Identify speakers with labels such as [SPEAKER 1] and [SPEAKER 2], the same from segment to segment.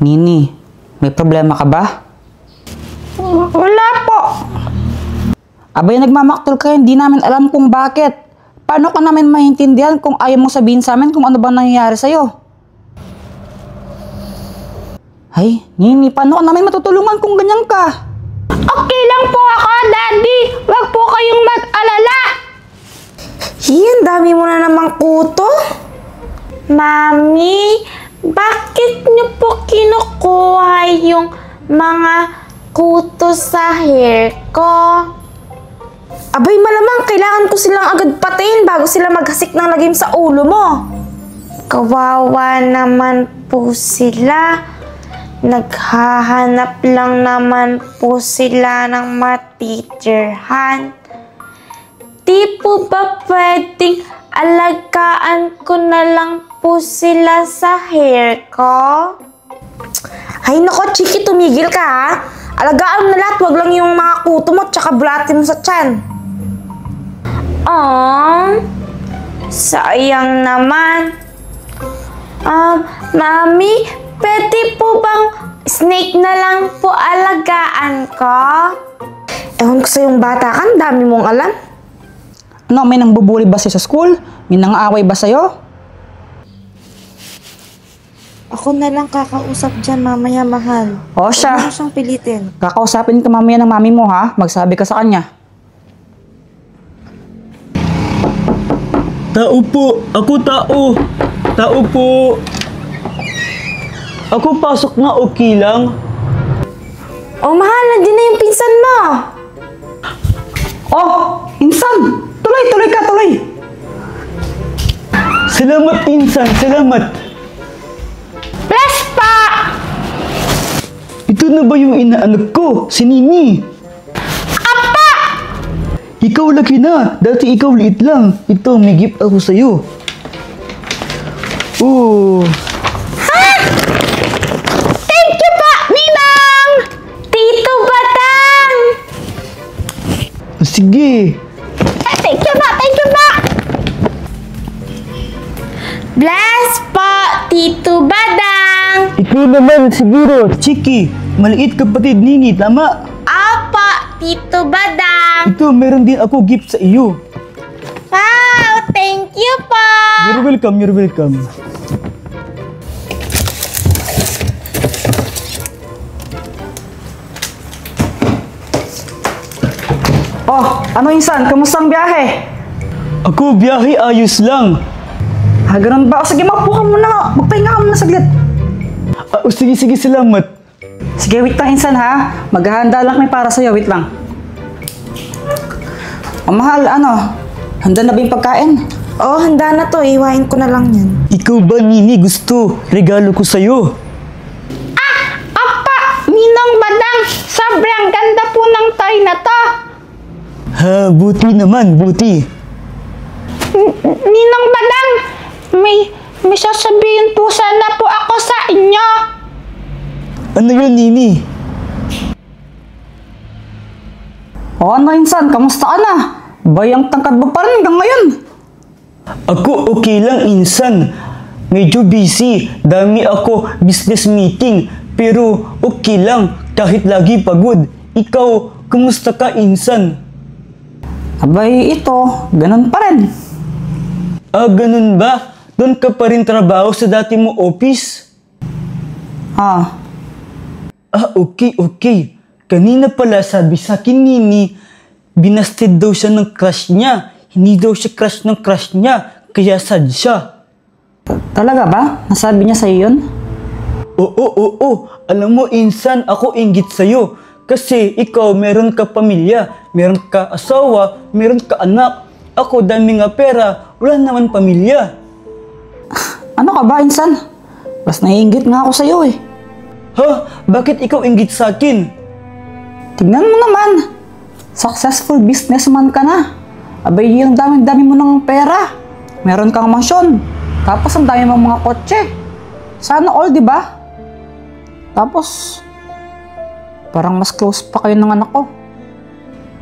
[SPEAKER 1] Nini, may problema ka ba?
[SPEAKER 2] Wala po.
[SPEAKER 1] Abay, nagmamaktol ka, hindi namin alam kung bakit. Paano ka namin maintindihan kung ayaw mong sabihin sa amin kung ano bang nangyayari sa'yo? Ay, Nini, paano ka namin matutulungan kung ganyan ka?
[SPEAKER 2] Okay lang po ako, Daddy. Huwag po kayong mag-alala.
[SPEAKER 3] Ang dami mo na namang kuto.
[SPEAKER 2] Mami, bakit niyo po kinukuha yung mga kuto sa hair ko?
[SPEAKER 3] Abay, malamang kailangan ko silang agad patayin bago sila maghasik ng lagim sa ulo mo.
[SPEAKER 2] Kawawa naman po sila. Naghahanap lang naman po sila ng matitirhan. Di po ba pwedeng alagaan ko na lang po sila sa hair ko?
[SPEAKER 3] Ay nako, Chiki, tumigil ka ha. Alagaan mo na lahat, wag lang yung mga kuto mo tsaka bulati mo sa tiyan.
[SPEAKER 2] Sayang naman. Mami, pwede po bang snake na lang po alagaan ko?
[SPEAKER 3] Ewan ko sa yung bata ka, dami mong alam.
[SPEAKER 1] Ano, may nangbubuli ba sa'yo sa school? May nang-aaway ba sa'yo?
[SPEAKER 3] Ako na lang kakausap dyan mamaya, mahal.
[SPEAKER 1] O siya.
[SPEAKER 3] Huwag mo siyang pilitin.
[SPEAKER 1] Kakausapin ka mamaya ng mami mo ha. Magsabi ka sa kanya.
[SPEAKER 4] Tao po! Ako tao! Tao po! Ako pasok nga, okay lang?
[SPEAKER 3] Oh, mahal, nandiyan na yung pinsan mo.
[SPEAKER 1] Oh, insan! Tuloy ka, tuloy!
[SPEAKER 4] Salamat, insan! Salamat!
[SPEAKER 2] Bless pa!
[SPEAKER 4] Ito na ba yung inaanak ko? Si Nini!
[SPEAKER 2] Apa!
[SPEAKER 4] Ikaw laki na! Dati ikaw liit lang. Ito, may gift ako sa'yo. Oh!
[SPEAKER 2] Thank you pa, Ninang! Tito Batang!
[SPEAKER 4] Sige!
[SPEAKER 2] Thank you pa! Thank you pa! Bless po, Tito Badang!
[SPEAKER 4] Ikaw naman siguro, Chiki. Maliit kapatid Nini, tama?
[SPEAKER 2] Apa, Tito Badang!
[SPEAKER 4] Ito, meron din ako gift sa iyo.
[SPEAKER 2] Wow, thank you po!
[SPEAKER 4] You're welcome, you're welcome.
[SPEAKER 1] Oh, ano insan? Kamusta ang biyahe?
[SPEAKER 4] Ako, biyahe ayos lang.
[SPEAKER 1] Ganun ba? O sige, maupo ka muna. Magpahinga ka muna saglit.
[SPEAKER 4] Sige, salamat.
[SPEAKER 1] Sige, wait lang insan ha. Maghahanda lang kami para sa'yo. Wait lang. O mahal, ano? Handa na ba yung pagkain?
[SPEAKER 3] Oh, handa na to. Iwain ko na lang yan.
[SPEAKER 4] Ikaw ba, Nini, gusto? Regalo ko sa'yo.
[SPEAKER 2] Apa, Ninang Badang! Sobrang ganda po ng toy na to!
[SPEAKER 4] Ha, buti naman, buti.
[SPEAKER 2] Ninang Badang, may sasabihin po sana po ako sa inyo.
[SPEAKER 4] Ano yun, Nini?
[SPEAKER 1] O ano insan? Kamusta ka na? Bayang tangkad mo pa rin hanggang ngayon.
[SPEAKER 4] Ako okay lang, insan. Medyo busy. Dami ako business meeting. Pero okay lang kahit lagi pagod. Ikaw, kumusta ka, insan?
[SPEAKER 1] Abay, ito. Ganun pa rin.
[SPEAKER 4] Ganun ba? Doon ka pa rin trabaho sa dati mo office? Okay. Kanina pala sabi sa akin, Nini, binasted daw siya ng crush niya. Hindi daw siya crush ng crush niya, kaya sad siya.
[SPEAKER 1] Talaga ba? Nasabi niya sa'yo yun?
[SPEAKER 4] Oo. Alam mo, insan, ako inggit sa'yo. Kasi ikaw, meron ka pamilya, meron ka asawa, meron ka anak. Ako, dami nga pera, wala naman pamilya.
[SPEAKER 1] Ano ka ba, insan? Mas naiinggit nga ako sa'yo eh.
[SPEAKER 4] Ha? Bakit ikaw inggit sa akin?
[SPEAKER 1] Tignan mo naman. Successful businessman ka na. Abay, yung dami-dami mo ng pera. Meron kang mansyon. Tapos ang dami mong mga kotse. Sana all, di ba? Tapos, parang mas close pa kayo ng anak ko.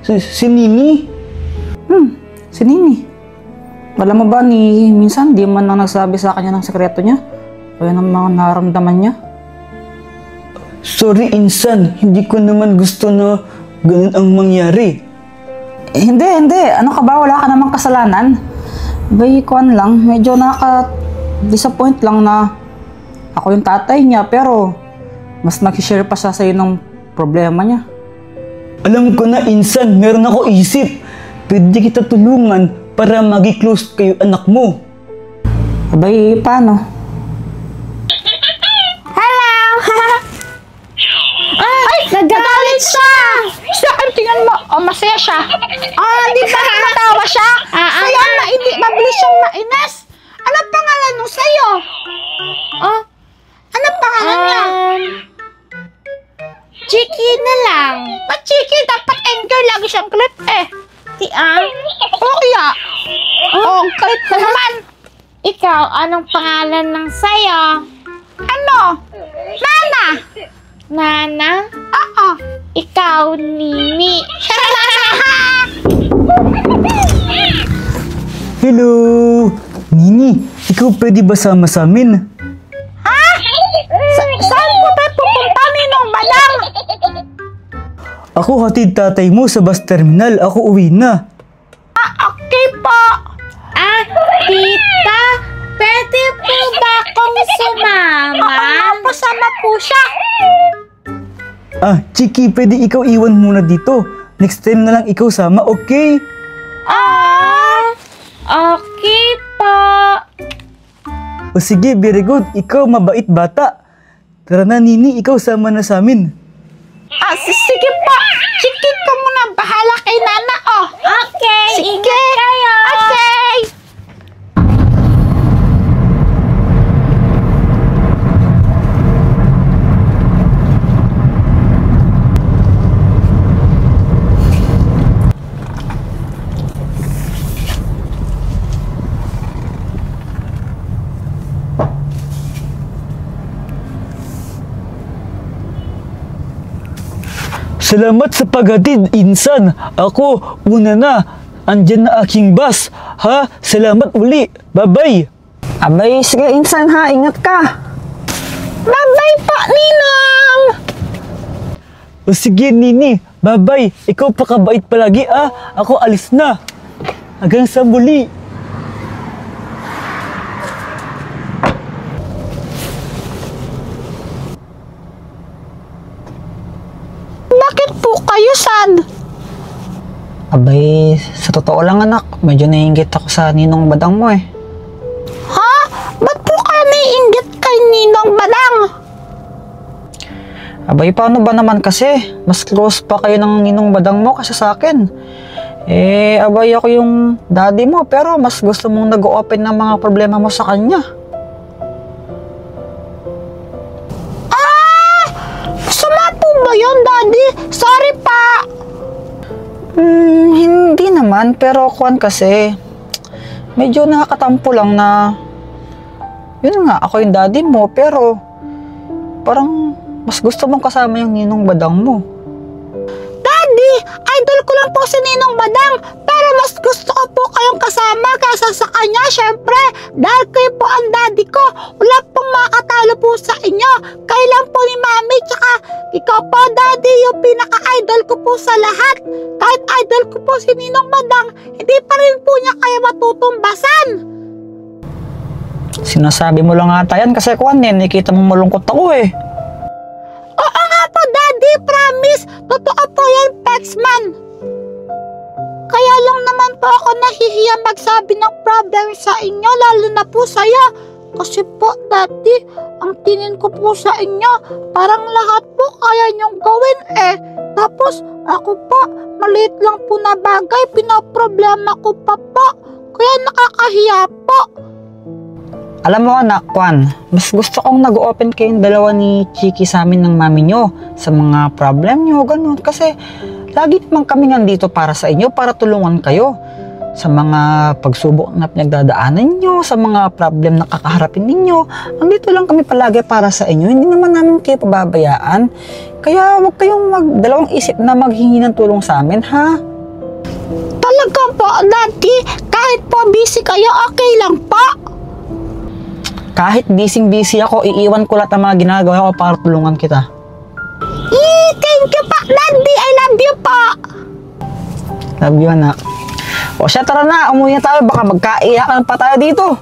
[SPEAKER 4] Si Nini?
[SPEAKER 1] Si Nini. Alam mo ba minsan di man lang nagsabi sa kanya ng sekreto niya? O yan ang mga nararamdaman niya?
[SPEAKER 4] Sorry insan, hindi ko naman gusto na ganun ang mangyari.
[SPEAKER 1] Hindi. Ano ka ba? Wala ka namang kasalanan. Bay, kuan lang. Medyo nakaka-disappoint lang na ako yung tatay niya, pero mas nag-share pa siya sa'yo ng problema niya.
[SPEAKER 4] Alam ko na insan, meron ako isip. Pwede kita tulungan para magi-close kayo anak mo.
[SPEAKER 1] Abay, paano?
[SPEAKER 2] Hello! Ay! Nagagalit siya!
[SPEAKER 3] Saan tingnan mo? Oh, masaya siya. Oh, di ba natawa siya? Kaya mabilis siyang mainis. Ano pangalan mo sa'yo?
[SPEAKER 2] Oh,
[SPEAKER 3] Ano pangalan niya?
[SPEAKER 2] Chiki na lang.
[SPEAKER 3] Ba't Chiki? Dapat Anger. Lagi siyang clip eh. Oh, iya. Oh, clip ka naman.
[SPEAKER 2] Ikaw, anong pangalan ng sayo?
[SPEAKER 3] Ano? Nana.
[SPEAKER 2] Nana?
[SPEAKER 3] Oo.
[SPEAKER 2] Ikaw, Nini.
[SPEAKER 4] Hello! Nini, ikaw pwede ba sama sa amin?
[SPEAKER 3] Saan po tayo pupunta, Ninong Badang?
[SPEAKER 4] Ako hatid tatay mo sa bus terminal. Ako uwi na.
[SPEAKER 3] Okay po.
[SPEAKER 2] Tita, pwede po ba akong sumama?
[SPEAKER 3] Pasama po siya.
[SPEAKER 4] Chiki, pwede ikaw iwan muna dito. Next time na lang ikaw sama, okay?
[SPEAKER 2] Okay po.
[SPEAKER 4] O sige, very good. Ikaw mabait bata. Tara na, Nini, ikaw sama na sa amin.
[SPEAKER 3] Sige po. Chiki ka muna. Bahala kay Nana, oh.
[SPEAKER 2] Okay,
[SPEAKER 3] Sige.
[SPEAKER 2] ingat kayo.
[SPEAKER 3] Okay.
[SPEAKER 4] Salamat sa paghatid, insan. Ako, una na. Andyan na aking bus. Ha? Salamat uli. Bye-bye.
[SPEAKER 1] Abay, sige insan ha. Ingat ka.
[SPEAKER 3] Bye-bye po, Ninong.
[SPEAKER 4] O sige, Nini. Bye-bye. Ikaw pakabait palagi, Ako alis na. Hanggang sa muli.
[SPEAKER 3] Bakit po kayo sad?
[SPEAKER 1] Abay, sa totoo lang anak, medyo naiinggit ako sa ninong badang mo eh.
[SPEAKER 3] Ha? Ba't po kayo naiinggit kay Ninong Badang?
[SPEAKER 1] Abay, paano ba naman kasi? Mas close pa kayo ng ninong badang mo kasi sa akin. Abay ako yung daddy mo, pero mas gusto mong nag-open ng mga problema mo sa kanya.
[SPEAKER 3] Sama po ba yun, Daddy? Sorry pa.
[SPEAKER 1] Hindi naman, pero kuwan kasi, medyo nakakatampo lang na, yun nga, ako yung daddy mo, pero parang mas gusto mong kasama yung ninong badang mo.
[SPEAKER 3] Daddy, idol ko lang po si Ninong Badang, pero mas gusto ko po kayong kasama kaysa sa kanya, syempre. Dahil kayo po ang daddy ko, wala pong makatalo po sa inyo. Kayo lang po ni Mami, tsaka ikaw po, Daddy, yung pinaka-idol ko po sa lahat. Kahit idol ko po si Ninong Badang, hindi pa rin po niya kayo matutumbasan.
[SPEAKER 1] Sinasabi mo lang ata yan kasi kuwan nakita mo malungkot ako eh.
[SPEAKER 3] Oo nga po, Daddy, promise. Totoo po yan, Petsman. Kaya lang naman po ako nahihiya magsabi ng problem sa inyo, lalo na po sa'yo. Kasi po, Daddy, ang tingin ko po sa inyo, parang lahat po kaya niyong gawin eh. Tapos, ako po, maliit lang po na bagay, pinaproblema ko pa po. Kaya nakakahiya po.
[SPEAKER 1] Alam mo anak, Kwan, mas gusto kong nag-open kayong dalawa ni Chiki sa amin ng mami nyo sa mga problem nyo, ganun. Kasi lagi naman kami nandito para sa inyo, para tulungan kayo sa mga pagsubok na pinagdadaanan nyo, sa mga problem na kakaharapin ninyo. Nandito lang kami palagi para sa inyo, hindi naman namin kayo pababayaan. Kaya huwag kayong dalawang isip na maghingi ng tulong sa amin, ha?
[SPEAKER 3] Talagang po, Daddy, kahit po busy kayo, okay lang po.
[SPEAKER 1] Kahit busy ako, iiwan ko lahat ng mga ginagawa ko para tulungan kita.
[SPEAKER 3] Thank you po, Daddy. I love you po.
[SPEAKER 1] Love you, anak. O siya, tara na. Umuwi na tayo. Baka magkaiyakan pa tayo dito.